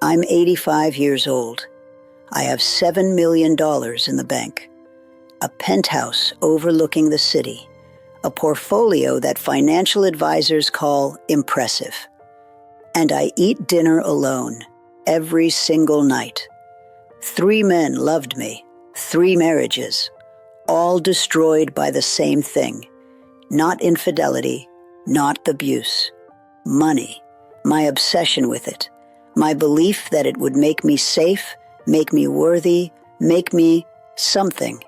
I'm 85 years old. I have $7 million in the bank, a penthouse overlooking the city, a portfolio that financial advisors call impressive. And I eat dinner alone every single night. 3 men loved me, 3 marriages, all destroyed by the same thing. Not infidelity, not abuse. Money, my obsession with it, my belief that it would make me safe, make me worthy, make me something.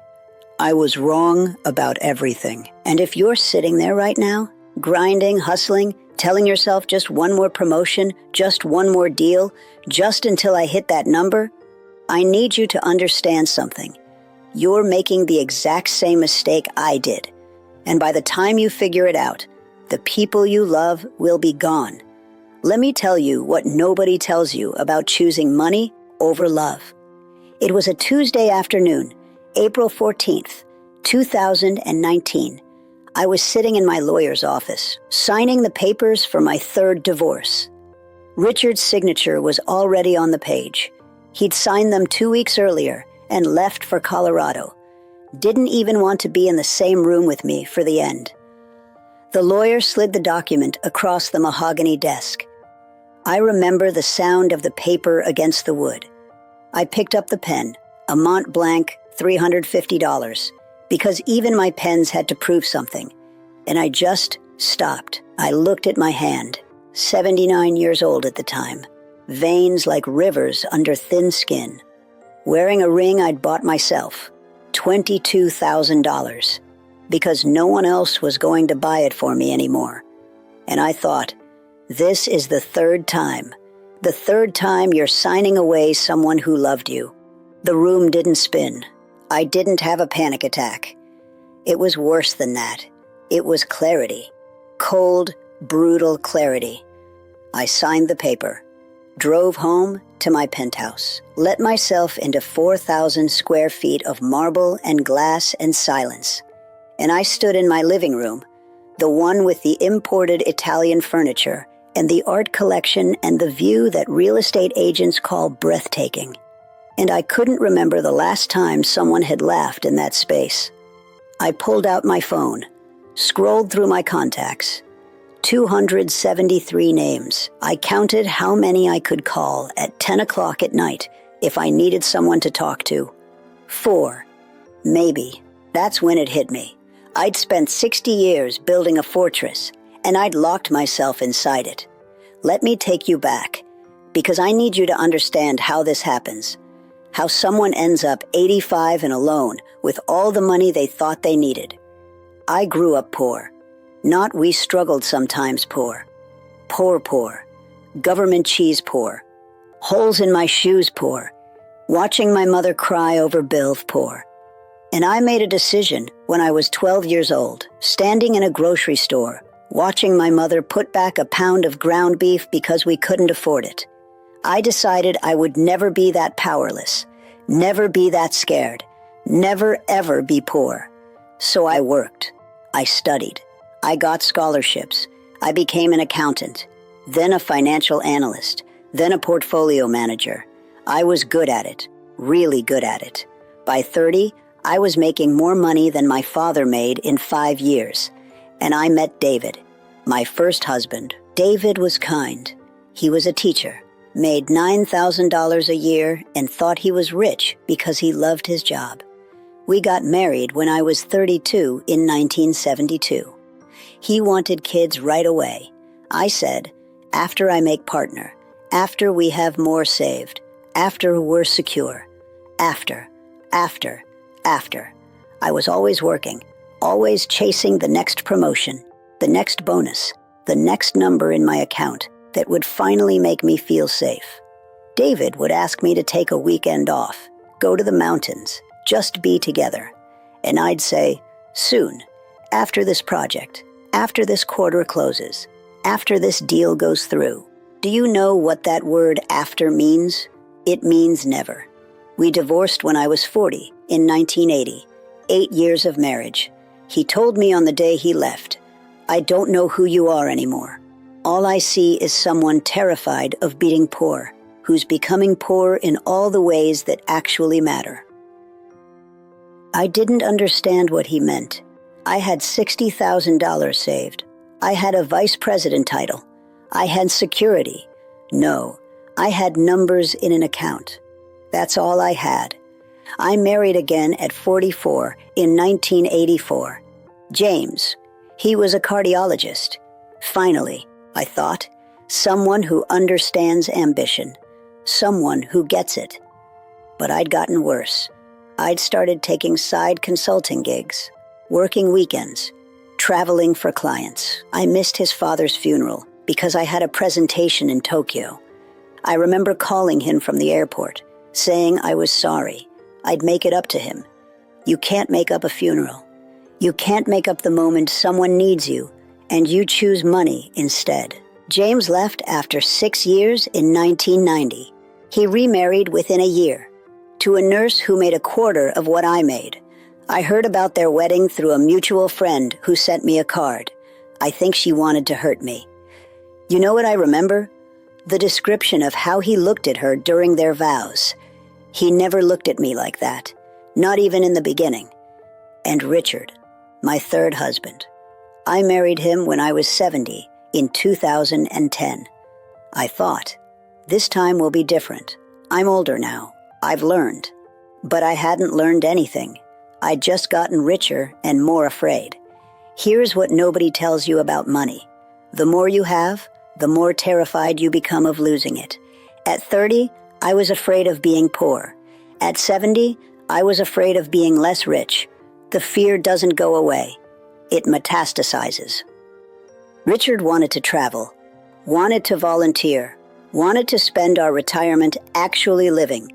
I was wrong about everything. And if you're sitting there right now, grinding, hustling, telling yourself just one more promotion, just one more deal, just until I hit that number, I need you to understand something. You're making the exact same mistake I did. And by the time you figure it out, the people you love will be gone. Let me tell you what nobody tells you about choosing money over love. It was a Tuesday afternoon, April 14th, 2019. I was sitting in my lawyer's office, signing the papers for my 3rd divorce. Richard's signature was already on the page. He'd signed them 2 weeks earlier and left for Colorado. Didn't even want to be in the same room with me for the end. The lawyer slid the document across the mahogany desk. I remember the sound of the paper against the wood. I picked up the pen, a Mont Blanc, $350, because even my pens had to prove something. And I just stopped. I looked at my hand, 79 years old at the time, veins like rivers under thin skin. Wearing a ring I'd bought myself, $22,000, because no one else was going to buy it for me anymore. And I thought, this is the 3rd time. The 3rd time you're signing away someone who loved you. The room didn't spin. I didn't have a panic attack. It was worse than that. It was clarity. Cold, brutal clarity. I signed the paper, drove home to my penthouse, let myself into 4,000 square feet of marble and glass and silence. And I stood in my living room, the one with the imported Italian furniture and the art collection and the view that real estate agents call breathtaking. And I couldn't remember the last time someone had laughed in that space. I pulled out my phone, scrolled through my contacts. 273 names. I counted how many I could call at 10 o'clock at night if I needed someone to talk to. 4. Maybe. That's when it hit me. I'd spent 60 years building a fortress, and I'd locked myself inside it. Let me take you back, because I need you to understand how this happens. How someone ends up 85 and alone with all the money they thought they needed. I grew up poor. Not we struggled sometimes poor. Poor. Government cheese poor. Holes in my shoes poor. Watching my mother cry over bills poor. And I made a decision when I was 12 years old, standing in a grocery store, watching my mother put back a pound of ground beef because we couldn't afford it. I decided I would never be that powerless, never be that scared, never ever be poor. So I worked. I studied. I got scholarships. I became an accountant, then a financial analyst, then a portfolio manager. I was good at it, really good at it. By 30, I was making more money than my father made in 5 years. And I met David, my first husband. David was kind. He was a teacher, made $9,000 a year, and thought he was rich because he loved his job. We got married when I was 32 in 1972. He wanted kids right away. I said, after I make partner, after we have more saved, after we're secure, after. I was always working, always chasing the next promotion, the next bonus, the next number in my account that would finally make me feel safe. David would ask me to take a weekend off, go to the mountains, just be together. And I'd say, soon, after this project, after this quarter closes, after this deal goes through. Do you know what that word after means? It means never. We divorced when I was 40 in 1980, 8 years of marriage. He told me on the day he left, I don't know who you are anymore. All I see is someone terrified of being poor, who's becoming poor in all the ways that actually matter. I didn't understand what he meant. I had $60,000 saved. I had a vice president title. I had security. No, I had numbers in an account. That's all I had. I married again at 44 in 1984. James. He was a cardiologist. Finally, I thought, someone who understands ambition. Someone who gets it. But I'd gotten worse. I'd started taking side consulting gigs, working weekends, traveling for clients. I missed his father's funeral because I had a presentation in Tokyo. I remember calling him from the airport, saying I was sorry. I'd make it up to him. You can't make up a funeral. You can't make up the moment someone needs you, and you choose money instead. James left after 6 years in 1990. He remarried within a year to a nurse who made a quarter of what I made. I heard about their wedding through a mutual friend who sent me a card. I think she wanted to hurt me. You know what I remember? The description of how he looked at her during their vows. He never looked at me like that, not even in the beginning. And Richard, my third husband. I married him when I was 70 in 2010. I thought, this time will be different. I'm older now. I've learned. But I hadn't learned anything. I'd just gotten richer and more afraid. Here's what nobody tells you about money. The more you have, the more terrified you become of losing it. At 30, I was afraid of being poor. At 70, I was afraid of being less rich. The fear doesn't go away. It metastasizes. Richard wanted to travel, wanted to volunteer, wanted to spend our retirement actually living.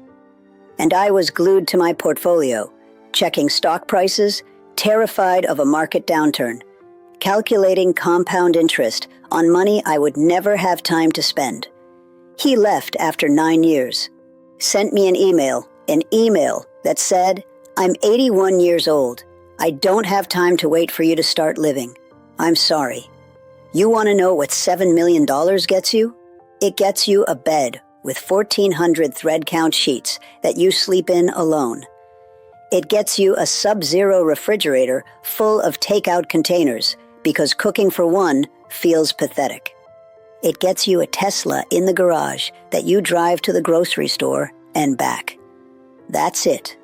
And I was glued to my portfolio, checking stock prices, terrified of a market downturn, calculating compound interest on money I would never have time to spend. He left after 9 years, sent me an email that said, I'm 81 years old. I don't have time to wait for you to start living. I'm sorry. You want to know what $7 million gets you? It gets you a bed with 1,400 thread count sheets that you sleep in alone. It gets you a sub-zero refrigerator full of takeout containers because cooking for one feels pathetic. It gets you a Tesla in the garage that you drive to the grocery store and back. That's it.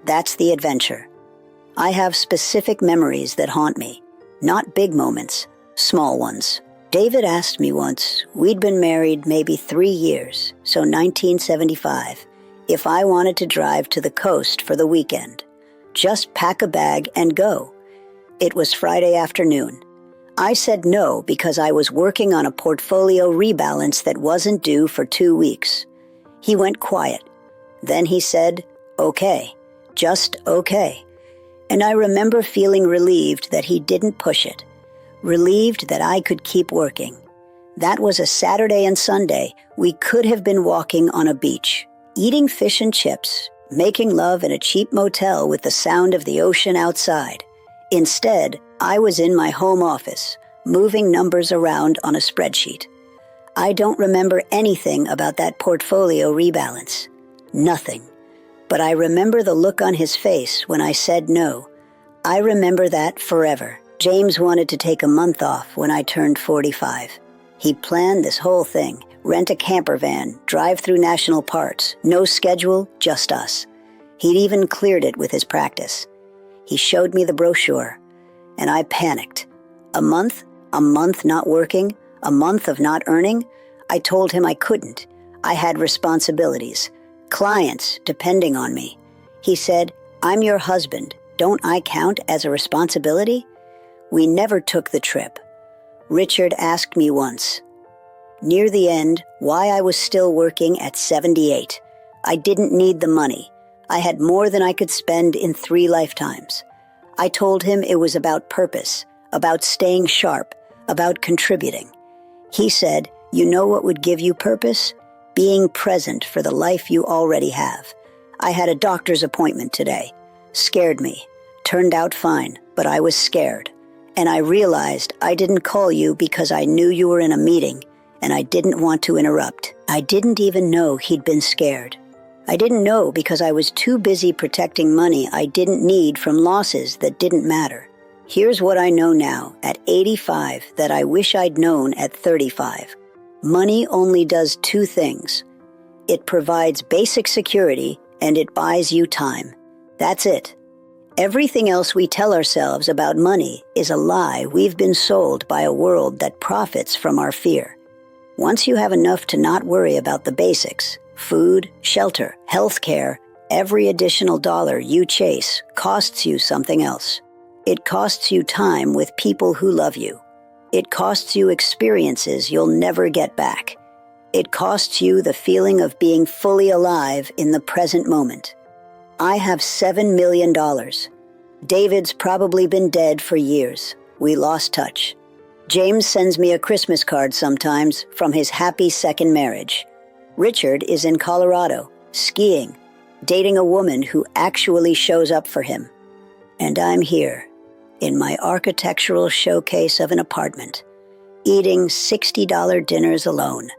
That's the adventure. I have specific memories that haunt me, not big moments, small ones. David asked me once, we'd been married maybe 3 years, so 1975, if I wanted to drive to the coast for the weekend. Just pack a bag and go. It was Friday afternoon. I said no because I was working on a portfolio rebalance that wasn't due for 2 weeks. He went quiet. Then he said, okay, just okay. And I remember feeling relieved that he didn't push it. Relieved that I could keep working. That was a Saturday and Sunday. We could have been walking on a beach, eating fish and chips, making love in a cheap motel with the sound of the ocean outside. Instead, I was in my home office, moving numbers around on a spreadsheet. I don't remember anything about that portfolio rebalance. Nothing. But I remember the look on his face when I said no. I remember that forever. James wanted to take a month off when I turned 45. He planned this whole thing, rent a camper van, drive through national parks, no schedule, just us. He'd even cleared it with his practice. He showed me the brochure, and I panicked. A month not working, a month of not earning. I told him I couldn't. I had responsibilities, clients depending on me. He said, I'm your husband. Don't I count as a responsibility? We never took the trip. Richard asked me once, near the end, why I was still working at 78. I didn't need the money. I had more than I could spend in 3 lifetimes. I told him it was about purpose, about staying sharp, about contributing. He said, you know what would give you purpose? Being present for the life you already have. I had a doctor's appointment today. Scared me. Turned out fine, but I was scared. And I realized I didn't call you because I knew you were in a meeting and I didn't want to interrupt. I didn't even know he'd been scared. I didn't know because I was too busy protecting money I didn't need from losses that didn't matter. Here's what I know now, at 85, that I wish I'd known at 35. Money only does two things. It provides basic security and it buys you time. That's it. Everything else we tell ourselves about money is a lie we've been sold by a world that profits from our fear. Once you have enough to not worry about the basics, food, shelter, health care, every additional dollar you chase costs you something else. It costs you time with people who love you. It costs you experiences you'll never get back. It costs you the feeling of being fully alive in the present moment. I have $7 million. David's probably been dead for years. We lost touch. James sends me a Christmas card sometimes from his happy second marriage. Richard is in Colorado, skiing, dating a woman who actually shows up for him. And I'm here, in my architectural showcase of an apartment, eating $60 dinners alone,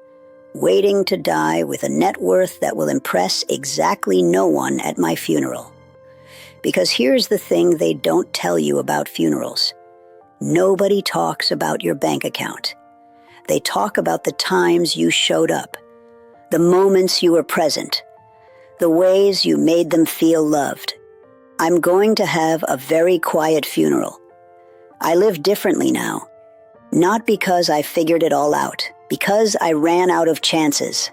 waiting to die with a net worth that will impress exactly no one at my funeral. Because here's the thing they don't tell you about funerals. Nobody talks about your bank account. They talk about the times you showed up, the moments you were present, the ways you made them feel loved. I'm going to have a very quiet funeral. I live differently now, not because I figured it all out, because I ran out of chances.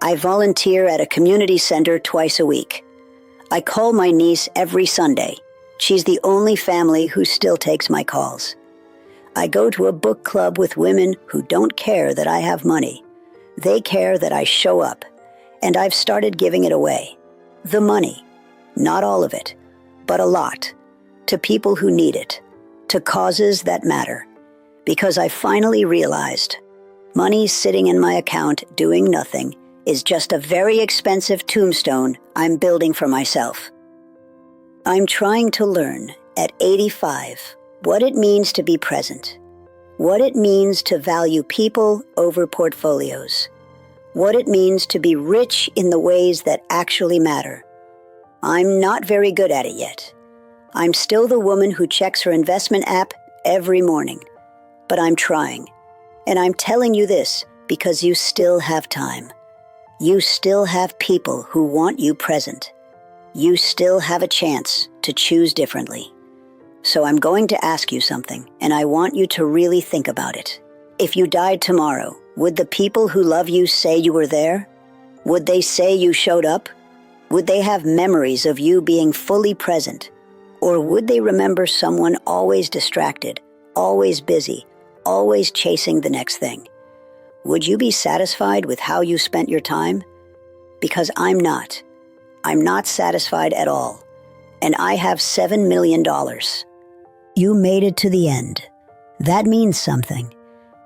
I volunteer at a community center twice a week. I call my niece every Sunday. She's the only family who still takes my calls. I go to a book club with women who don't care that I have money. They care that I show up, and I've started giving it away. The money, not all of it, but a lot, to people who need it, to causes that matter, because I finally realized money sitting in my account doing nothing is just a very expensive tombstone I'm building for myself. I'm trying to learn at 85 what it means to be present, what it means to value people over portfolios, what it means to be rich in the ways that actually matter. I'm not very good at it yet. I'm still the woman who checks her investment app every morning, but I'm trying. And I'm telling you this because you still have time. You still have people who want you present. You still have a chance to choose differently. So I'm going to ask you something, and I want you to really think about it. If you died tomorrow, would the people who love you say you were there? Would they say you showed up? Would they have memories of you being fully present? Or would they remember someone always distracted, always busy, always chasing the next thing? Would you be satisfied with how you spent your time? Because I'm not. I'm not satisfied at all. And I have $7 million. You made it to the end. That means something.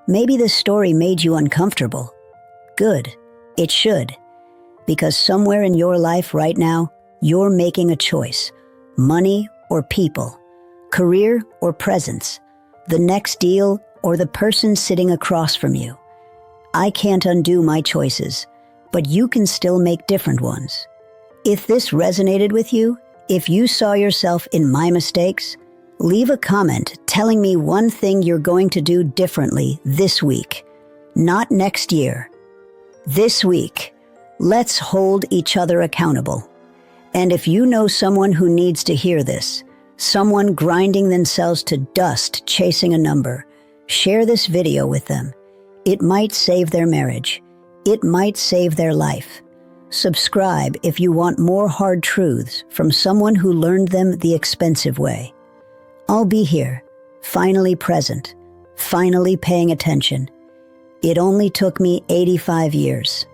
Maybe this story made you uncomfortable. Good. It should. Because somewhere in your life right now, you're making a choice. Money or people. Career or presence. The next deal or the person sitting across from you. I can't undo my choices, but you can still make different ones. If this resonated with you, if you saw yourself in my mistakes, leave a comment telling me one thing you're going to do differently this week, not next year. This week, let's hold each other accountable. And if you know someone who needs to hear this, someone grinding themselves to dust chasing a number, share this video with them. It might save their marriage. It might save their life. Subscribe if you want more hard truths from someone who learned them the expensive way. I'll be here, finally present, finally paying attention. It only took me 85 years.